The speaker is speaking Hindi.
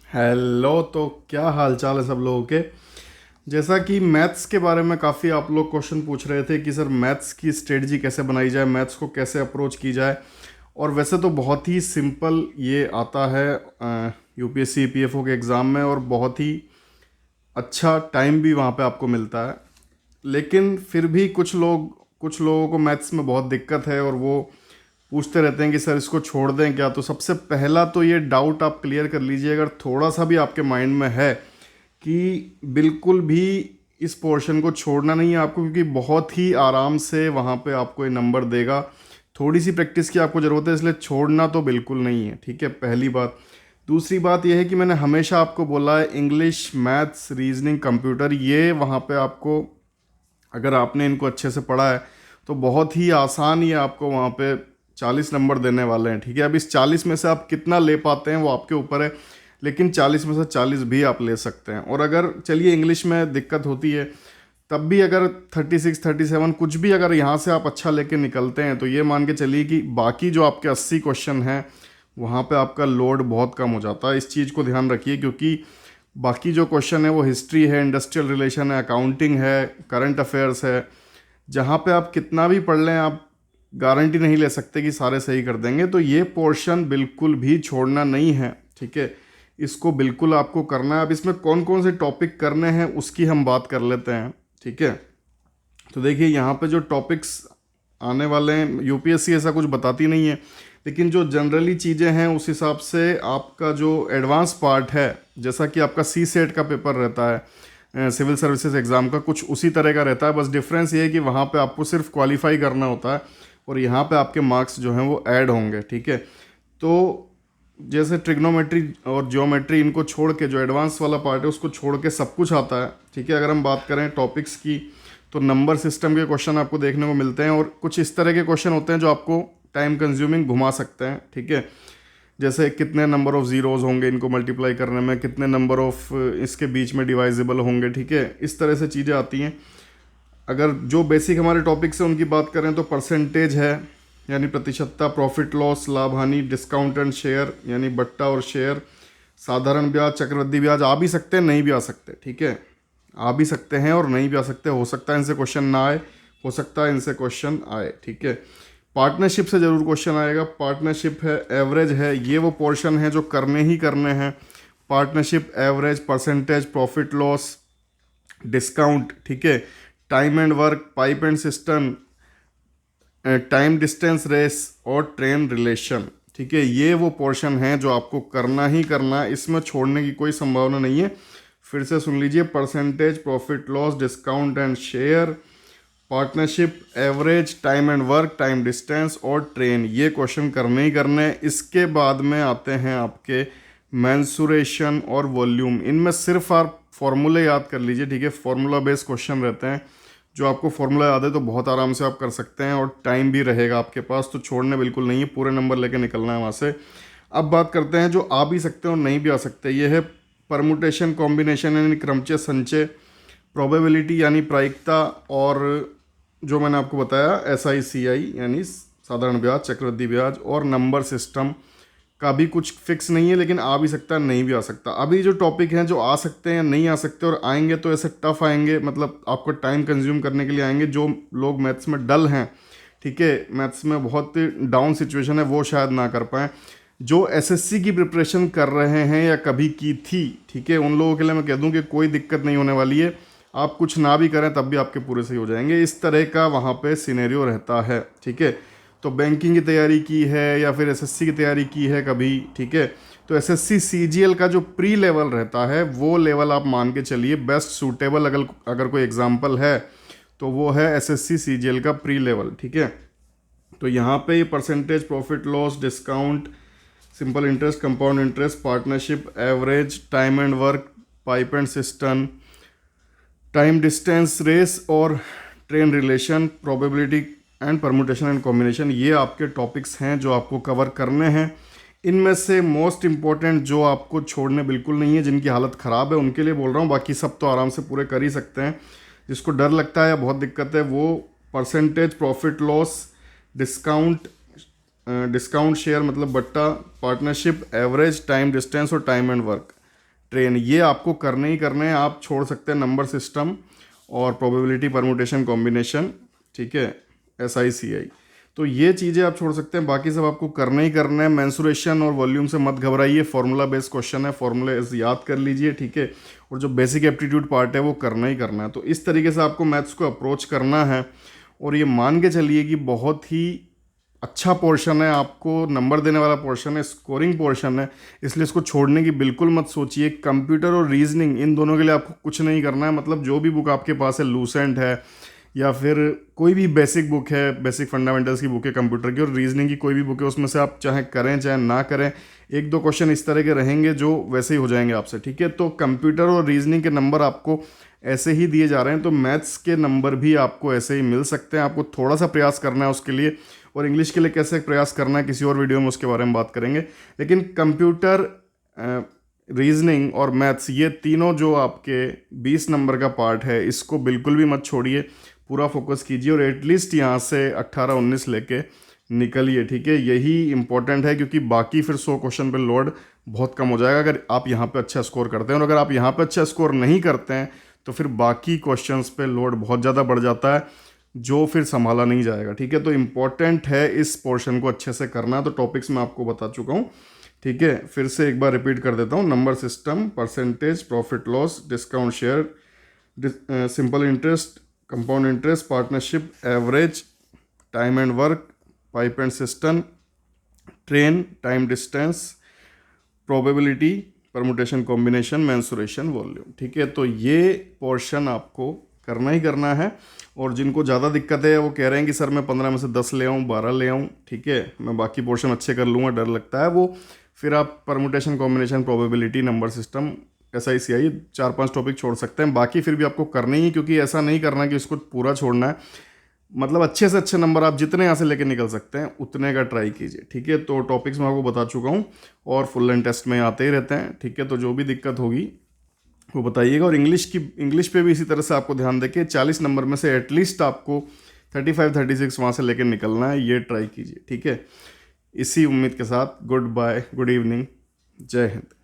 हेलो। तो क्या हाल चाल है सब लोगों के। जैसा कि मैथ्स के बारे में काफ़ी आप लोग क्वेश्चन पूछ रहे थे कि सर मैथ्स की स्ट्रेटजी कैसे बनाई जाए, मैथ्स को कैसे अप्रोच की जाए। और वैसे तो बहुत ही सिंपल ये आता है यूपीएससी पीएफओ के एग्ज़ाम में, और बहुत ही अच्छा टाइम भी वहाँ पे आपको मिलता है। लेकिन फिर भी कुछ लोगों को मैथ्स में बहुत दिक्कत है और वो पूछते रहते हैं कि सर इसको छोड़ दें क्या। तो सबसे पहला तो ये डाउट आप क्लियर कर लीजिए, अगर थोड़ा सा भी आपके माइंड में है कि बिल्कुल भी इस पोर्शन को छोड़ना नहीं है आपको, क्योंकि बहुत ही आराम से वहाँ पे आपको ये नंबर देगा। थोड़ी सी प्रैक्टिस की आपको ज़रूरत है, इसलिए छोड़ना तो बिल्कुल नहीं है। ठीक है, पहली बात। दूसरी बात यह है कि मैंने हमेशा आपको बोला है इंग्लिश, मैथ्स, रीजनिंग, कंप्यूटर, ये वहाँ पे आपको, अगर आपने इनको अच्छे से पढ़ा है तो बहुत ही आसान ही आपको वहाँ पे 40 नंबर देने वाले हैं। ठीक है, अब इस 40 में से आप कितना ले पाते हैं वो आपके ऊपर है, लेकिन 40 में से 40 भी आप ले सकते हैं। और अगर चलिए इंग्लिश में दिक्कत होती है, तब भी अगर 36 37 कुछ भी अगर यहाँ से आप अच्छा लेके निकलते हैं तो ये मान के चलिए कि बाकी जो आपके 80 क्वेश्चन हैं वहाँ पे आपका लोड बहुत कम हो जाता है। इस चीज़ को ध्यान रखिए, क्योंकि बाकी जो क्वेश्चन है वो हिस्ट्री है, इंडस्ट्रियल रिलेशन है, अकाउंटिंग है, करंट अफेयर्स है, जहाँ पे आप कितना भी पढ़ लें आप गारंटी नहीं ले सकते कि सारे सही कर देंगे। तो ये पोर्शन बिल्कुल भी छोड़ना नहीं है। ठीक है, इसको बिल्कुल आपको करना है। अब इसमें कौन कौन से टॉपिक करने हैं उसकी हम बात कर लेते हैं। ठीक है, तो देखिए यहाँ पे जो टॉपिक्स आने वाले हैं, यूपीएससी ऐसा कुछ बताती नहीं है, लेकिन जो जनरली चीज़ें हैं उस हिसाब से आपका जो एडवांस पार्ट है, जैसा कि आपका सी सेट का पेपर रहता है, सिविल सर्विसेज एग्ज़ाम का कुछ उसी तरह का रहता है। बस डिफरेंस ये है कि वहाँ पे आपको सिर्फ क्वालिफाई करना होता है और यहाँ पे आपके मार्क्स जो हैं वो ऐड होंगे। ठीक है, तो जैसे ट्रिग्नोमेट्री और ज्योमेट्री, इनको छोड़ के जो एडवांस वाला पार्ट है उसको छोड़ के सब कुछ आता है। ठीक है, अगर हम बात करें टॉपिक्स की तो नंबर सिस्टम के क्वेश्चन आपको देखने को मिलते हैं, और कुछ इस तरह के क्वेश्चन होते हैं जो आपको टाइम कंज्यूमिंग घुमा सकते हैं। ठीक है, जैसे कितने नंबर ऑफ ज़ीरोज़ होंगे इनको मल्टीप्लाई करने में, कितने नंबर ऑफ इसके बीच में डिवाइजिबल होंगे। ठीक है, इस तरह से चीज़ें आती हैं। अगर जो बेसिक हमारे टॉपिक्स हैं उनकी बात करें तो परसेंटेज है, यानी प्रतिशतता, प्रॉफिट लॉस, लाभ हानि, डिस्काउंट एंड शेयर यानी बट्टा और शेयर, साधारण ब्याज, चक्रवृद्धि ब्याज आ भी सकते हैं, नहीं भी आ सकते। ठीक है, आ भी सकते हैं और नहीं भी आ सकते। हो सकता है इनसे क्वेश्चन ना आए, हो सकता है इनसे क्वेश्चन आए। ठीक है, पार्टनरशिप से ज़रूर क्वेश्चन आएगा। पार्टनरशिप है, एवरेज है, ये वो पोर्शन है जो करने ही करने हैं। Partnership, average, percentage, profit loss, discount. ठीक है, time and work, pipe and system, time distance race और ट्रेन रिलेशन। ठीक है, ये वो पोर्शन है जो आपको करना ही करना है, इसमें छोड़ने की कोई संभावना नहीं है। फिर से सुन लीजिए, percentage, profit loss, discount and share, partnership, average, time and work, time distance और ट्रेन, ये क्वेश्चन करने ही करने हैं। इसके बाद में आते हैं आपके मैंसुरेशन और वॉल्यूम। इनमें सिर्फ आप फॉर्मूले याद कर लीजिए। ठीक है, फॉर्मूला बेस्ड क्वेश्चन रहते हैं, जो आपको फॉर्मूला याद है तो बहुत आराम से आप कर सकते हैं और टाइम भी रहेगा आपके पास, तो छोड़ने बिल्कुल नहीं है, पूरे नंबर लेके निकलना है वहाँ से। अब बात करते हैं जो आ भी सकते हैं और नहीं भी आ सकते। ये है परमुटेशन, कॉम्बिनेशन यानी क्रमचय संचय, प्रोबेबिलिटी यानी प्रायिकता, और जो मैंने आपको बताया SICI यानी साधारण ब्याज, चक्रवृद्धि ब्याज, और नंबर सिस्टम का भी कुछ फिक्स नहीं है, लेकिन आ भी सकता है, नहीं भी आ सकता। अभी जो टॉपिक हैं जो आ सकते हैं, नहीं आ सकते, और आएंगे तो ऐसे टफ आएंगे, मतलब आपको टाइम कंज्यूम करने के लिए आएंगे। जो लोग मैथ्स में डल हैं, ठीक है, मैथ्स में बहुत डाउन सिचुएशन है, वो शायद ना कर पाएँ। जो SSC की प्रिपरेशन कर रहे हैं या कभी की थी, ठीक है, उन लोगों के लिए मैं कह दूं कि कोई दिक्कत नहीं होने वाली है। आप कुछ ना भी करें तब भी आपके पूरे सही हो जाएंगे। इस तरह का वहाँ पे सिनेरियो रहता है। ठीक है, तो बैंकिंग की तैयारी की है या फिर SSC की तैयारी की है कभी, ठीक है, तो SSC CGL का जो प्री लेवल रहता है वो लेवल आप मान के चलिए बेस्ट सूटेबल। अगर अगर कोई एग्जाम्पल है तो वो है SSC CGL का प्री लेवल। ठीक है, तो यहाँ पे percentage, profit loss, discount, simple interest, compound interest, partnership, average, time and work, pipe and system, time distance race और train relation, probability and permutation and combination, ये आपके टॉपिक्स हैं जो आपको कवर करने हैं। इनमें से मोस्ट इम्पॉर्टेंट जो आपको छोड़ने बिल्कुल नहीं है, जिनकी हालत ख़राब है उनके लिए बोल रहा हूँ, बाकी सब तो आराम से पूरे कर ही सकते हैं। जिसको डर लगता है या बहुत दिक्कत है वो percentage, profit loss, discount, discount share मतलब बट्टा, पार्टनरशिप, एवरेज, टाइम डिस्टेंस और टाइम एंड वर्क, ट्रेन, ये आपको करने ही करने हैं। आप छोड़ सकते हैं नंबर सिस्टम और प्रोबेबिलिटी परमुटेशन कॉम्बिनेशन, ठीक है, SICI, तो ये चीज़ें आप छोड़ सकते हैं, बाकी सब आपको करना ही करना है। मेंसुरेशन और वॉल्यूम से मत घबराइए, फॉर्मूला बेस्ड क्वेश्चन है, फॉर्मूले याद कर लीजिए, ठीक है, और जो बेसिक एप्टीट्यूड पार्ट है वो करना ही करना है। तो इस तरीके से आपको मैथ्स को अप्रोच करना है, और ये मान के चलिए कि बहुत ही अच्छा पोर्शन है, आपको नंबर देने वाला पोर्शन है, स्कोरिंग पोर्शन है, इसलिए इसको छोड़ने की बिल्कुल मत सोचिए। कंप्यूटर और रीजनिंग, इन दोनों के लिए आपको कुछ नहीं करना है, मतलब जो भी बुक आपके पास है, लूसेंट है या फिर कोई भी बेसिक बुक है, बेसिक फंडामेंटल्स की बुक है कंप्यूटर की, और रीजनिंग की कोई भी बुक है, उसमें से आप चाहे करें चाहे ना करें, एक दो क्वेश्चन इस तरह के रहेंगे जो वैसे ही हो जाएंगे आपसे, ठीक है। तो कंप्यूटर और रीजनिंग के नंबर आपको ऐसे ही दिए जा रहे हैं, तो मैथ्स के नंबर भी आपको ऐसे ही मिल सकते हैं। आपको थोड़ा सा प्रयास करना है उसके लिए, और इंग्लिश के लिए कैसे प्रयास करना है किसी और वीडियो में उसके बारे में बात करेंगे। लेकिन कंप्यूटर, रीजनिंग और मैथ्स, ये तीनों जो आपके 20 नंबर का पार्ट है, इसको बिल्कुल भी मत छोड़िए, पूरा फोकस कीजिए, और एटलीस्ट यहाँ से 18-19 लेके निकलिए, ठीक है। यही इंपॉर्टेंट है, क्योंकि बाकी फिर 100 क्वेश्चन पे लोड बहुत कम हो जाएगा अगर आप यहाँ पे अच्छा स्कोर करते हैं, और अगर आप यहाँ पे अच्छा स्कोर नहीं करते हैं तो फिर बाकी क्वेश्चंस पे लोड बहुत ज़्यादा बढ़ जाता है, जो फिर संभाला नहीं जाएगा, ठीक है। तो इम्पॉर्टेंट है इस पोर्शन को अच्छे से करना। तो टॉपिक्स मैं आपको बता चुका हूँ, ठीक है, फिर से एक बार रिपीट कर देता हूँ। Number system, percentage, profit loss, discount share, simple interest, compound interest, partnership, average, time and work, pipe and system, train, time distance, probability, permutation combination, mensuration, volume, ठीक है। तो ये पोर्शन आपको करना ही करना है, और जिनको ज़्यादा दिक्कत है वो कह रहे हैं कि सर मैं 15 में से 10 ले आऊँ, 12 ले आऊँ, ठीक है, मैं बाकी पोर्शन अच्छे कर लूँगा, डर लगता है, वो फिर आप permutation combination, probability, number system, SICI 4-5 topic छोड़ सकते हैं, बाकी फिर भी आपको करने ही, क्योंकि ऐसा नहीं करना कि इसको पूरा छोड़ना है, मतलब अच्छे से अच्छे नंबर आप जितने यहाँ से लेके निकल सकते हैं उतने का ट्राई कीजिए, ठीक है। तो टॉपिक्स मैं आपको बता चुका हूँ, और फुल लेंथ टेस्ट में आते ही रहते हैं, ठीक है। तो जो भी दिक्कत होगी वो बताइएगा, और इंग्लिश पे भी इसी तरह से आपको ध्यान देके 40 नंबर में से एटलीस्ट आपको 35-36 वहाँ से लेकर निकलना है, ये ट्राई कीजिए, ठीक है। इसी उम्मीद के साथ गुड बाय, गुड इवनिंग, जय हिंद।